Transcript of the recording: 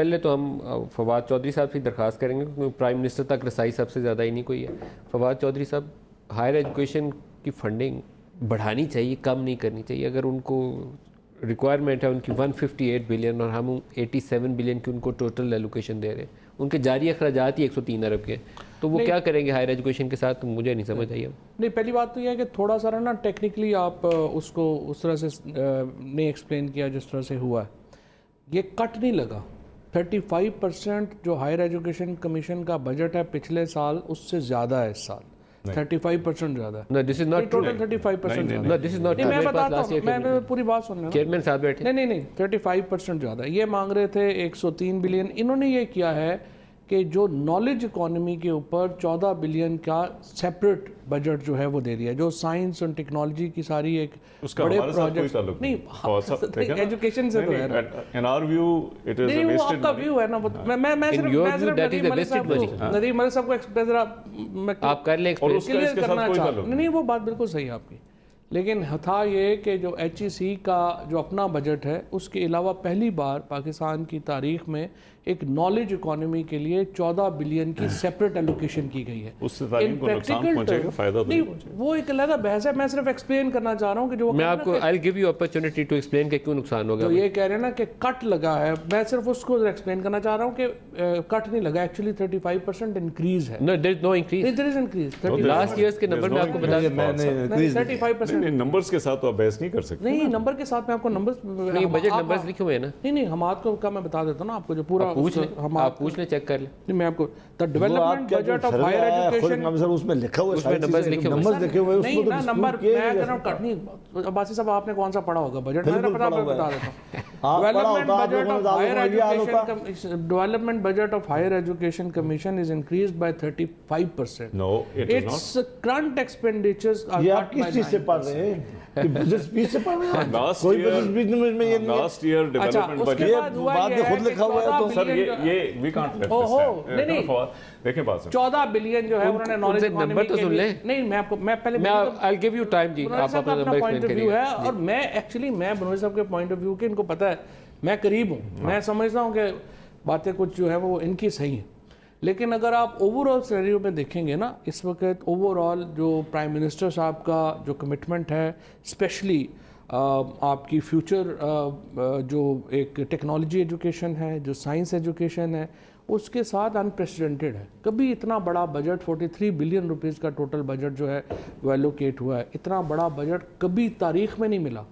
پہلے تو ہم فواد چودھری صاحب سے درخواست کریں گے کیونکہ پرائم منسٹر تک رسائی سب سے زیادہ ہی نہیں کوئی ہے. فواد چودھری صاحب، ہائر ایجوکیشن کی فنڈنگ بڑھانی چاہیے، کم نہیں کرنی چاہیے. اگر ان کو ریکوائرمنٹ ہے ان کی 158 بلین اور ہم 87 بلین کی ان کو ٹوٹل ایلوکیشن دے رہے ہیں، ان کے جاری اخراجات ہی 103 ارب کے، تو وہ کیا کریں گے ہائر ایجوکیشن کے ساتھ؟ مجھے نہیں سمجھ آئی. نہیں، پہلی بات تو یہ ہے کہ تھوڑا سا نا ٹیکنیکلی آپ اس کو اس طرح سے نہیں ایکسپلین کیا جس طرح سے ہوا ہے. یہ کٹ نہیں لگا. 35% جو ہائر ایجوکیشن کمیشن کا بجٹ ہے پچھلے سال اس سے زیادہ ہے اس سال. 35% زیادہ ہے. No, this is not true. Total 35% زیادہ. No, this is not true. میں بتاتا ہوں، میں پوری بات سن لینا. چیئرمین صاحب بیٹھے. نہیں 35% زیادہ. یہ مانگ رہے تھے 103 بلین. انہوں نے یہ کیا ہے کہ جو نالج اکانومی کے اوپر 14 بلین کا سیپریٹ بجٹ جو ہے وہ دے دیا، جو سائنس اور ٹیکنالوجی کی ساری ایک بڑے پروجیکٹ. نہیں، ایجوکیشن سے تو ہے نا. In our view, it is a نہیں، وہ wasted آپ کا ویو ہے نا. میں صرف ندیم ملک صاحب کو ذرا آپ کر لیں کلیئر کرنا چاہتا ہوں. نہیں، وہ بات بالکل صحیح ہے آپ کی. لیکن تھا یہ کہ جو ایچ ای سی کا جو اپنا بجٹ ہے اس کے علاوہ پہلی بار پاکستان کی تاریخ میں ایک نالج اکانومی کے لیے 14 بلین کی سیپریٹ ایلوکیشن کی گئی ہے. اس سے تعلیم کو نقصان پہنچے گا، فائدہ تو نہیں پہنچے گا. وہ ایک علیحدہ بحث ہے. میں صرف ایکسپلین کرنا چاہ رہا ہوں کہ جو میں آپ کو I'll give you opportunity to explain کہ کیوں نقصان ہوگا. جو یہ کہہ رہے ہیں نا کہ کٹ لگا ہے، میں صرف اس کو ایکسپلین کرنا چاہ رہا ہوں کہ کٹ نہیں لگا. ایکچولی 35% انکریز ہے. No, there is no increase. There is increase. Last years کے نمبر میں آپ کو بتا دیں. 35%. نمبرز کے ساتھ تو آپ بحث نہیں کر سکتے. نہیں، نمبر کے ساتھ میں آپ کو نمبرز نہیں، بجٹ نمبرز لکھے ہوئے ہیں نا. نہیں، ہم آپ کو میں بتا دیتا ہوں نا آپ کو جو پورا آپ پوچھ لیں، چیک کر لیں. نہیں، میں آپ کو the development budget of higher education اس میں لکھا ہوا ہے، اس میں نمبرز لکھے ہوئے ہیں. نہیں نا نمبر میں کہہ رہا ہوں کٹ نہیں. عباسی صاحب آپ نے کون سا پڑھا ہوگا بجٹ؟ میں بتا دیتا ہوں. Development budget of higher education commission is increased by 35%. No, it is not. Its current expenditures are یہ cut آپ کس by چیز سے پڑھ رہے ہیں؟ بجٹ سپیچ سے پڑھ رہے ہیں؟ Last کوئی year- بجٹ سپیچ میں یہ نہیں ہے. Last year development اس کے budget. بعد ہوا بعد میں یہ خود لکھا ہوا ہے تو سر یہ we can't let this stand. نہیں. دیکھیں بات سن. 14 بلین جو ہے انہوں نے نالج نمبر تو سن لیں. نہیں، میں آپ کو پہلے I'll give you time جی. آپ اپنا نمبر پوائنٹ آف ویو ہے. اور میں ایکچولی بنوئی صاحب کے پوائنٹ آف ویو کے ان کو پتہ ہے، میں قریب ہوں. میں سمجھتا ہوں کہ باتیں کچھ جو ہے وہ ان کی صحیح ہیں. لیکن اگر آپ اوور آل سینیریو میں دیکھیں گے نا، اس وقت اوور آل جو پرائم منسٹر صاحب کا جو کمٹمنٹ ہے، اسپیشلی آپ کی فیوچر جو ایک ٹیکنالوجی ایجوکیشن ہے، جو سائنس ایجوکیشن ہے، اس کے ساتھ انپریسیڈنٹڈ ہے. کبھی اتنا بڑا بجٹ 43 بلین روپیز کا ٹوٹل بجٹ جو ہے وہ ایلوکیٹ ہوا ہے. اتنا بڑا بجٹ کبھی تاریخ میں نہیں ملا.